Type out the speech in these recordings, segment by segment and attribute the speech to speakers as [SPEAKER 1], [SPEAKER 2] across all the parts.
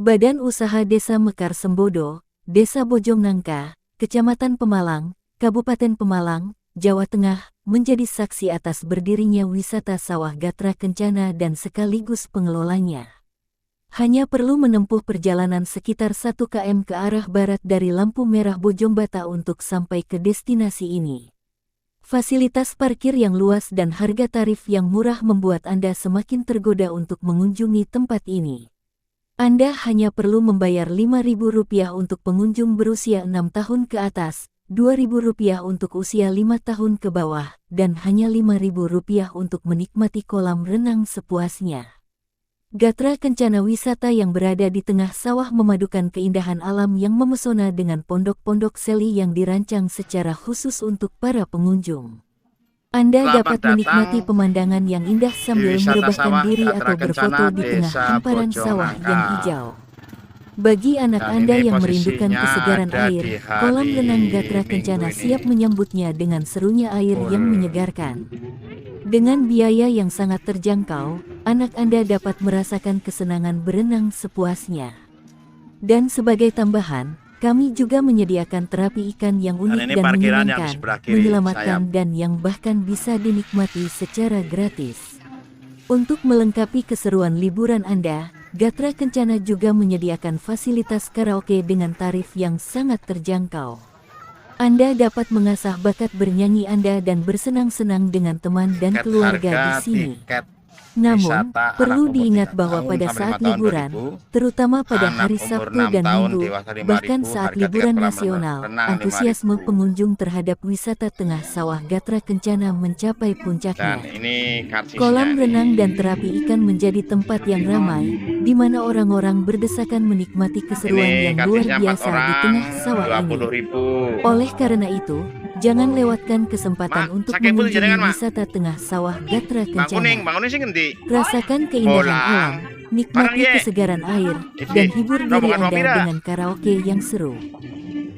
[SPEAKER 1] Badan Usaha Desa Mekar Sembodo, Desa Bojongnangka, Kecamatan Pemalang, Kabupaten Pemalang, Jawa Tengah, menjadi saksi atas berdirinya wisata sawah Gatra Kencana dan sekaligus pengelolanya. Hanya perlu menempuh perjalanan sekitar 1 km ke arah barat dari lampu merah Bojongbata untuk sampai ke destinasi ini. Fasilitas parkir yang luas dan harga tarif yang murah membuat Anda semakin tergoda untuk mengunjungi tempat ini. Anda hanya perlu membayar Rp5.000 untuk pengunjung berusia 6 tahun ke atas, Rp2.000 untuk usia 5 tahun ke bawah, dan hanya Rp5.000 untuk menikmati kolam renang sepuasnya. Gatra Kencana wisata yang berada di tengah sawah memadukan keindahan alam yang memesona dengan pondok-pondok seli yang dirancang secara khusus untuk para pengunjung. Anda dapat menikmati pemandangan yang indah sambil merebahkan diri atau berfoto di tengah hamparan sawah yang hijau. Bagi anak Anda yang merindukan kesegaran air, kolam renang Gatra Kencana siap menyambutnya dengan serunya air yang menyegarkan. Dengan biaya yang sangat terjangkau, anak Anda dapat merasakan kesenangan berenang sepuasnya. Dan sebagai tambahan, kami juga menyediakan terapi ikan yang unik dan menyenangkan, menyelamatkan dan yang bahkan bisa dinikmati secara gratis. Untuk melengkapi keseruan liburan Anda, Gatra Kencana juga menyediakan fasilitas karaoke dengan tarif yang sangat terjangkau. Anda dapat mengasah bakat bernyanyi Anda dan bersenang-senang dengan teman dan keluarga di sini. Namun, perlu diingat bahwa pada saat liburan, terutama pada hari Sabtu dan Minggu, bahkan saat liburan nasional, antusiasme pengunjung terhadap wisata tengah sawah Gatra Kencana mencapai puncaknya. Kolam renang dan terapi ikan menjadi tempat yang ramai, di mana orang-orang berdesakan menikmati keseruan yang luar biasa di tengah sawah ini. Oleh karena itu, jangan lewatkan kesempatan untuk mengunjungi wisata tengah sawah Gatra Kencana. Rasakan keindahan alam, nikmati kesegaran air, dan hibur diri Anda dengan karaoke yang seru.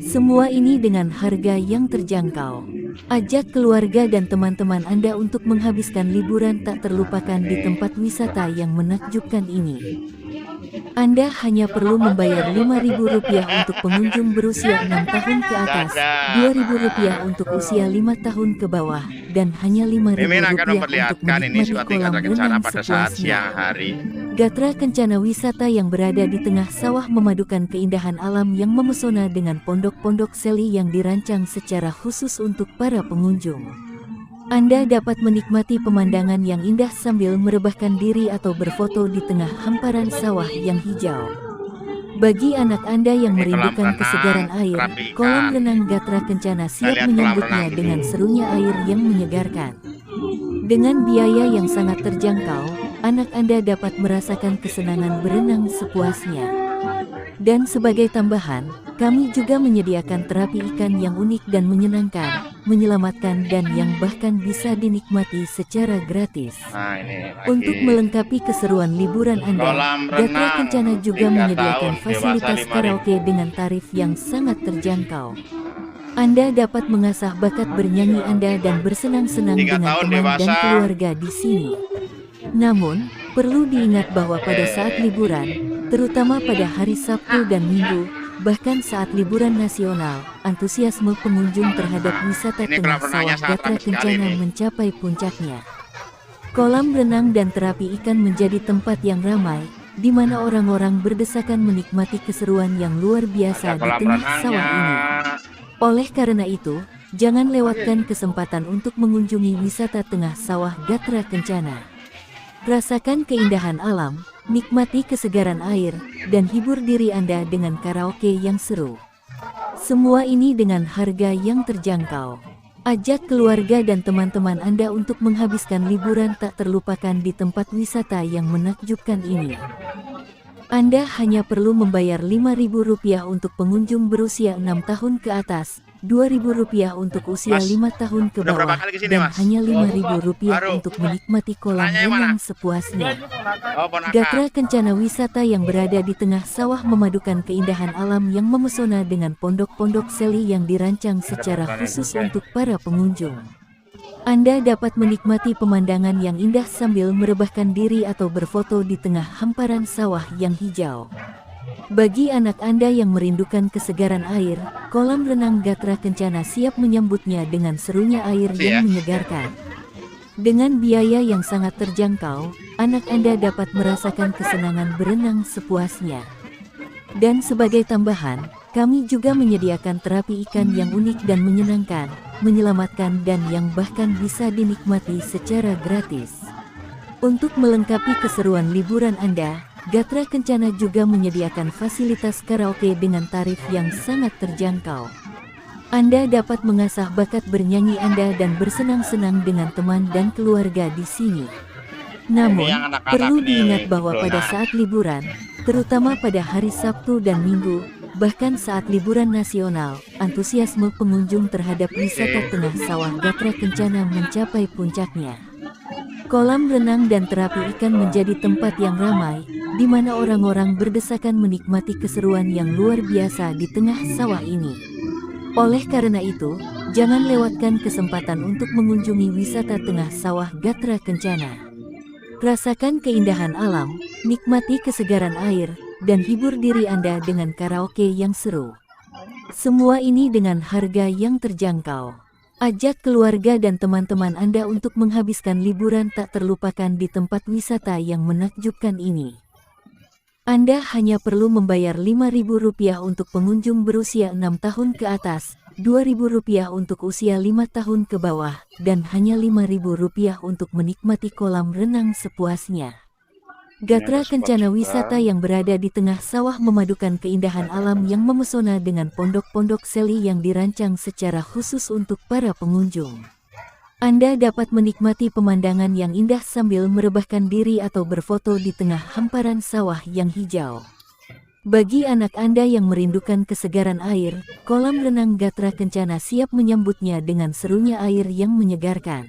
[SPEAKER 1] Semua ini dengan harga yang terjangkau. Ajak keluarga dan teman-teman Anda untuk menghabiskan liburan tak terlupakan di tempat wisata yang menakjubkan ini. Anda hanya perlu membayar Rp5.000 untuk pengunjung berusia 6 tahun ke atas, Rp2.000 untuk usia 5 tahun ke bawah, dan hanya Rp5.000 untuk menikmati kolam renang sepuasnya. Gatra Kencana wisata yang berada di tengah sawah memadukan keindahan alam yang memesona dengan pondok-pondok seli yang dirancang secara khusus untuk para pengunjung. Anda dapat menikmati pemandangan yang indah sambil merebahkan diri atau berfoto di tengah hamparan sawah yang hijau. Bagi anak Anda yang merindukan kesegaran air, kolam renang Gatra Kencana siap menyambutnya dengan serunya air yang menyegarkan. Dengan biaya yang sangat terjangkau, anak Anda dapat merasakan kesenangan berenang sepuasnya. Dan sebagai tambahan, kami juga menyediakan terapi ikan yang unik dan menyenangkan, menyelamatkan dan yang bahkan bisa dinikmati secara gratis. Untuk melengkapi keseruan liburan Anda, Gatra Kencana juga menyediakan fasilitas karaoke dengan tarif yang sangat terjangkau. Anda dapat mengasah bakat bernyanyi Anda dan bersenang-senang dengan teman dan keluarga di sini. Namun, perlu diingat bahwa pada saat liburan, terutama pada hari Sabtu dan Minggu, bahkan saat liburan nasional, antusiasme pengunjung terhadap wisata tengah sawah Gatra Kencana mencapai puncaknya. Kolam renang dan terapi ikan menjadi tempat yang ramai, di mana orang-orang berdesakan menikmati keseruan yang luar biasa di tengah sawah ini. Oleh karena itu, jangan lewatkan kesempatan untuk mengunjungi wisata tengah sawah Gatra Kencana. Rasakan keindahan alam, nikmati kesegaran air, dan hibur diri Anda dengan karaoke yang seru. Semua ini dengan harga yang terjangkau. Ajak keluarga dan teman-teman Anda untuk menghabiskan liburan tak terlupakan di tempat wisata yang menakjubkan ini. Anda hanya perlu membayar Rp5.000 untuk pengunjung berusia 6 tahun ke atas, Rp2.000 untuk usia 5 tahun ke bawah, dan hanya Rp5.000 untuk menikmati kolam renang sepuasnya. Gatra Kencana wisata yang berada di tengah sawah memadukan keindahan alam yang memesona dengan pondok-pondok seli yang dirancang secara khusus untuk para pengunjung. Anda dapat menikmati pemandangan yang indah sambil merebahkan diri atau berfoto di tengah hamparan sawah yang hijau. Bagi anak Anda yang merindukan kesegaran air, kolam renang Gatra Kencana siap menyambutnya dengan serunya air yang menyegarkan. Dengan biaya yang sangat terjangkau, anak Anda dapat merasakan kesenangan berenang sepuasnya. Dan sebagai tambahan, kami juga menyediakan terapi ikan yang unik dan menyenangkan, menyelamatkan dan yang bahkan bisa dinikmati secara gratis. Untuk melengkapi keseruan liburan Anda, Gatra Kencana juga menyediakan fasilitas karaoke dengan tarif yang sangat terjangkau. Anda dapat mengasah bakat bernyanyi Anda dan bersenang-senang dengan teman dan keluarga di sini. Namun, perlu diingat bahwa pada saat liburan, terutama pada hari Sabtu dan Minggu, bahkan saat liburan nasional, antusiasme pengunjung terhadap wisata tengah sawah Gatra Kencana mencapai puncaknya. Kolam renang dan terapi ikan menjadi tempat yang ramai, di mana orang-orang berdesakan menikmati keseruan yang luar biasa di tengah sawah ini. Oleh karena itu, jangan lewatkan kesempatan untuk mengunjungi wisata tengah sawah Gatra Kencana. Rasakan keindahan alam, nikmati kesegaran air, dan hibur diri Anda dengan karaoke yang seru. Semua ini dengan harga yang terjangkau. Ajak keluarga dan teman-teman Anda untuk menghabiskan liburan tak terlupakan di tempat wisata yang menakjubkan ini. Anda hanya perlu membayar Rp5.000 untuk pengunjung berusia 6 tahun ke atas, Rp2.000 untuk usia 5 tahun ke bawah, dan hanya Rp5.000 untuk menikmati kolam renang sepuasnya. Gatra Kencana wisata yang berada di tengah sawah memadukan keindahan alam yang memesona dengan pondok-pondok seli yang dirancang secara khusus untuk para pengunjung. Anda dapat menikmati pemandangan yang indah sambil merebahkan diri atau berfoto di tengah hamparan sawah yang hijau. Bagi anak Anda yang merindukan kesegaran air, kolam renang Gatra Kencana siap menyambutnya dengan serunya air yang menyegarkan.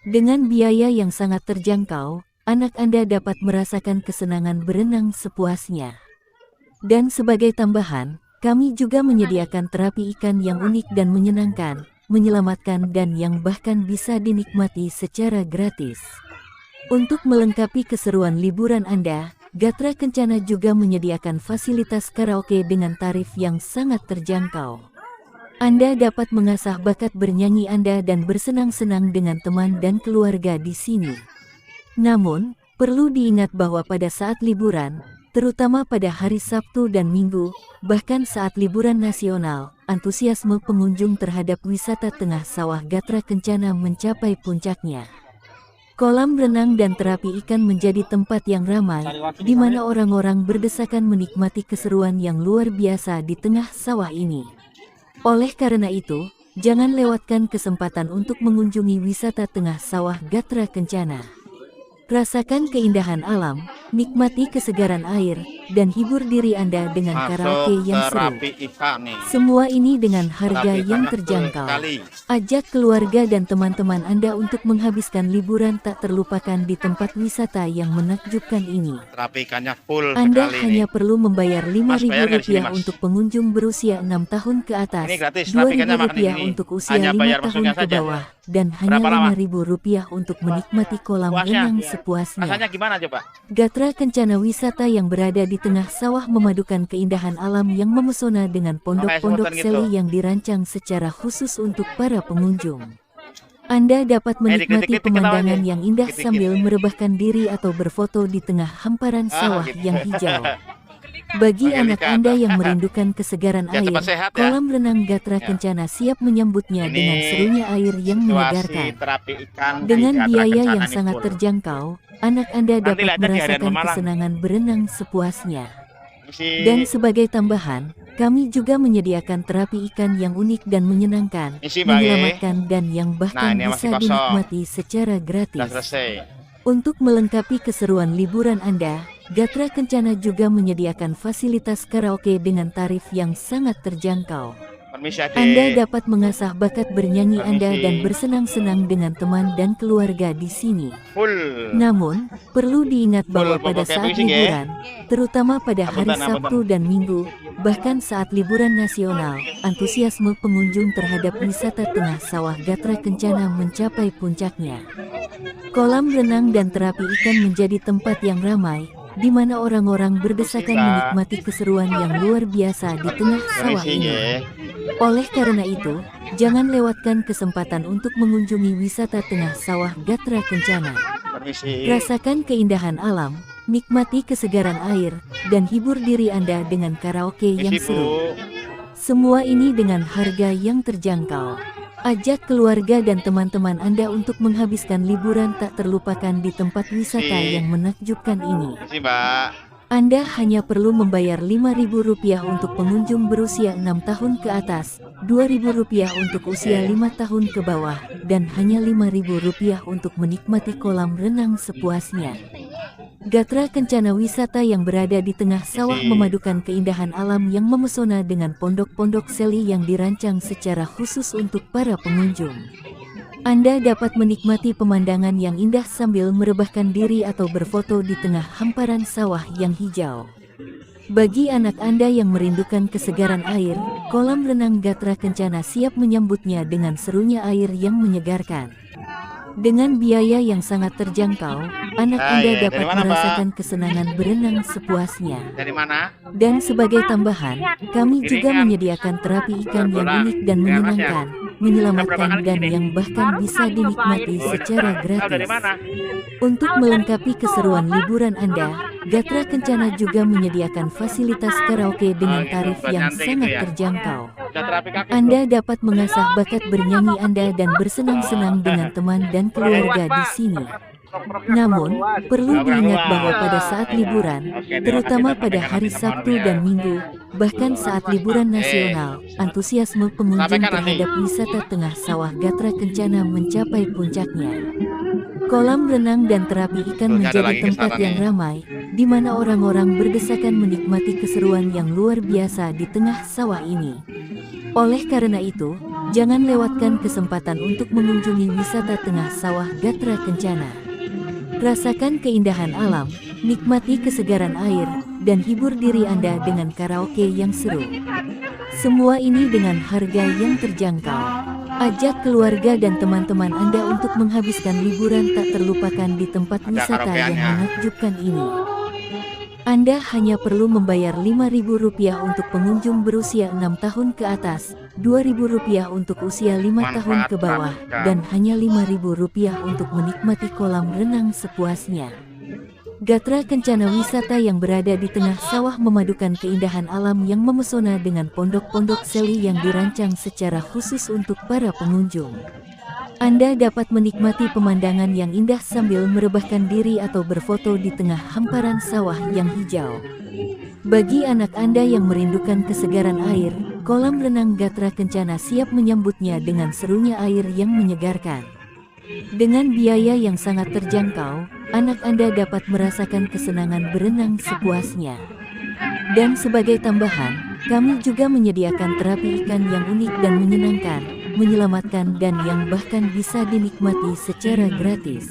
[SPEAKER 1] Dengan biaya yang sangat terjangkau, anak Anda dapat merasakan kesenangan berenang sepuasnya. Dan sebagai tambahan, kami juga menyediakan terapi ikan yang unik dan menyenangkan, menyelamatkan dan yang bahkan bisa dinikmati secara gratis. Untuk melengkapi keseruan liburan Anda, Gatra Kencana juga menyediakan fasilitas karaoke dengan tarif yang sangat terjangkau. Anda dapat mengasah bakat bernyanyi Anda dan bersenang-senang dengan teman dan keluarga di sini. Namun, perlu diingat bahwa pada saat liburan, terutama pada hari Sabtu dan Minggu, bahkan saat liburan nasional, antusiasme pengunjung terhadap wisata tengah sawah Gatra Kencana mencapai puncaknya. Kolam renang dan terapi ikan menjadi tempat yang ramai, di mana orang-orang berdesakan menikmati keseruan yang luar biasa di tengah sawah ini. Oleh karena itu, jangan lewatkan kesempatan untuk mengunjungi wisata tengah sawah Gatra Kencana. Rasakan keindahan alam, nikmati kesegaran air, dan hibur diri Anda dengan karaoke yang seru. Semua ini dengan harga yang terjangkau. Ajak keluarga dan teman-teman Anda untuk menghabiskan liburan tak terlupakan di tempat wisata yang menakjubkan ini. Anda hanya perlu membayar Rp5.000 untuk pengunjung berusia 6 tahun ke atas, Rp2.000 untuk usia 5 tahun ke bawah, dan hanya Rp5.000 untuk menikmati kolam renang sepuasnya.
[SPEAKER 2] Rasanya gimana coba?
[SPEAKER 1] Gatra Kencana wisata yang berada di tengah sawah memadukan keindahan alam yang memesona dengan pondok-pondok seli yang dirancang secara khusus untuk para pengunjung. Anda dapat menikmati pemandangan yang indah sambil merebahkan diri atau berfoto di tengah hamparan sawah yang hijau. Bagi anak Anda yang merindukan kesegaran air, kolam renang Gatra Kencana siap menyambutnya dengan serunya air yang menyegarkan. Dengan biaya yang sangat terjangkau, anak Anda dapat merasakan kesenangan berenang sepuasnya. Dan sebagai tambahan, kami juga menyediakan terapi ikan yang unik dan menyenangkan, menyelamatkan dan yang bahkan bisa dinikmati secara gratis. Untuk melengkapi keseruan liburan Anda, Gatra Kencana juga menyediakan fasilitas karaoke dengan tarif yang sangat terjangkau. Anda dapat mengasah bakat bernyanyi Anda dan bersenang-senang dengan teman dan keluarga di sini. Namun, perlu diingat bahwa pada saat liburan, terutama pada hari Sabtu dan Minggu, bahkan saat liburan nasional, antusiasme pengunjung terhadap wisata tengah sawah Gatra Kencana mencapai puncaknya. Kolam renang dan terapi ikan menjadi tempat yang ramai, di mana orang-orang berdesakan menikmati keseruan yang luar biasa di tengah sawah ini. Oleh karena itu, jangan lewatkan kesempatan untuk mengunjungi wisata tengah sawah Gatra Kencana. Rasakan keindahan alam, nikmati kesegaran air, dan hibur diri Anda dengan karaoke yang seru. Semua ini dengan harga yang terjangkau. Ajak keluarga dan teman-teman Anda untuk menghabiskan liburan tak terlupakan di tempat wisata yang menakjubkan ini. Anda hanya perlu membayar Rp5.000 untuk pengunjung berusia 6 tahun ke atas, Rp2.000 untuk usia 5 tahun ke bawah, dan hanya Rp5.000 untuk menikmati kolam renang sepuasnya. Gatra Kencana wisata yang berada di tengah sawah memadukan keindahan alam yang memesona dengan pondok-pondok seli yang dirancang secara khusus untuk para pengunjung. Anda dapat menikmati pemandangan yang indah sambil merebahkan diri atau berfoto di tengah hamparan sawah yang hijau. Bagi anak Anda yang merindukan kesegaran air, kolam renang Gatra Kencana siap menyambutnya dengan serunya air yang menyegarkan. Dengan biaya yang sangat terjangkau, anak Anda dapat merasakan kesenangan berenang sepuasnya. Dan sebagai tambahan, kami juga menyediakan terapi ikan yang unik dan menyenangkan, menyelamatkan dan yang bahkan bisa dinikmati secara gratis. Untuk melengkapi keseruan liburan Anda, Gatra Kencana juga menyediakan fasilitas karaoke dengan tarif yang sangat terjangkau. Anda dapat mengasah bakat bernyanyi Anda dan bersenang-senang dengan teman dan keluarga di sini. Namun, perlu diingat bahwa pada saat liburan, terutama pada hari Sabtu dan Minggu, bahkan saat liburan nasional, antusiasme pengunjung terhadap wisata tengah sawah Gatra Kencana mencapai puncaknya. Kolam renang dan terapi ikan menjadi tempat yang ramai, di mana orang-orang berdesakan menikmati keseruan yang luar biasa di tengah sawah ini. Oleh karena itu, jangan lewatkan kesempatan untuk mengunjungi wisata tengah sawah Gatra Kencana. Rasakan keindahan alam, nikmati kesegaran air, dan hibur diri Anda dengan karaoke yang seru. Semua ini dengan harga yang terjangkau. Ajak keluarga dan teman-teman Anda untuk menghabiskan liburan tak terlupakan di tempat wisata yang menakjubkan ini. Anda hanya perlu membayar Rp5.000 untuk pengunjung berusia 6 tahun ke atas, Rp2.000 untuk usia 5 tahun ke bawah, dan hanya Rp5.000 untuk menikmati kolam renang sepuasnya. Gatra Kencana wisata yang berada di tengah sawah memadukan keindahan alam yang memesona dengan pondok-pondok seli yang dirancang secara khusus untuk para pengunjung. Anda dapat menikmati pemandangan yang indah sambil merebahkan diri atau berfoto di tengah hamparan sawah yang hijau. Bagi anak Anda yang merindukan kesegaran air, kolam renang Gatra Kencana siap menyambutnya dengan serunya air yang menyegarkan. Dengan biaya yang sangat terjangkau, anak Anda dapat merasakan kesenangan berenang sepuasnya. Dan sebagai tambahan, kami juga menyediakan terapi ikan yang unik dan menyenangkan, menyelamatkan dan yang bahkan bisa dinikmati secara gratis.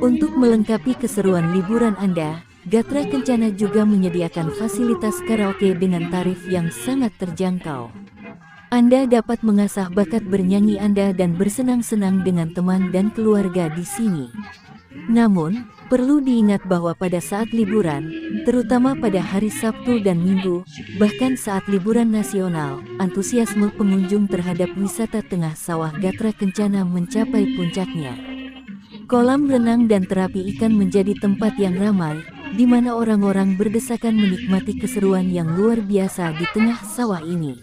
[SPEAKER 1] Untuk melengkapi keseruan liburan Anda, Gatra Kencana juga menyediakan fasilitas karaoke dengan tarif yang sangat terjangkau. Anda dapat mengasah bakat bernyanyi Anda dan bersenang-senang dengan teman dan keluarga di sini. Namun, perlu diingat bahwa pada saat liburan, terutama pada hari Sabtu dan Minggu, bahkan saat liburan nasional, antusiasme pengunjung terhadap wisata tengah sawah Gatra Kencana mencapai puncaknya. Kolam renang dan terapi ikan menjadi tempat yang ramai, di mana orang-orang berdesakan menikmati keseruan yang luar biasa di tengah sawah ini.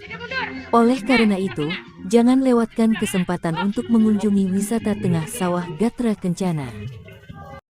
[SPEAKER 1] Oleh karena itu, jangan lewatkan kesempatan untuk mengunjungi wisata tengah sawah Gatra Kencana.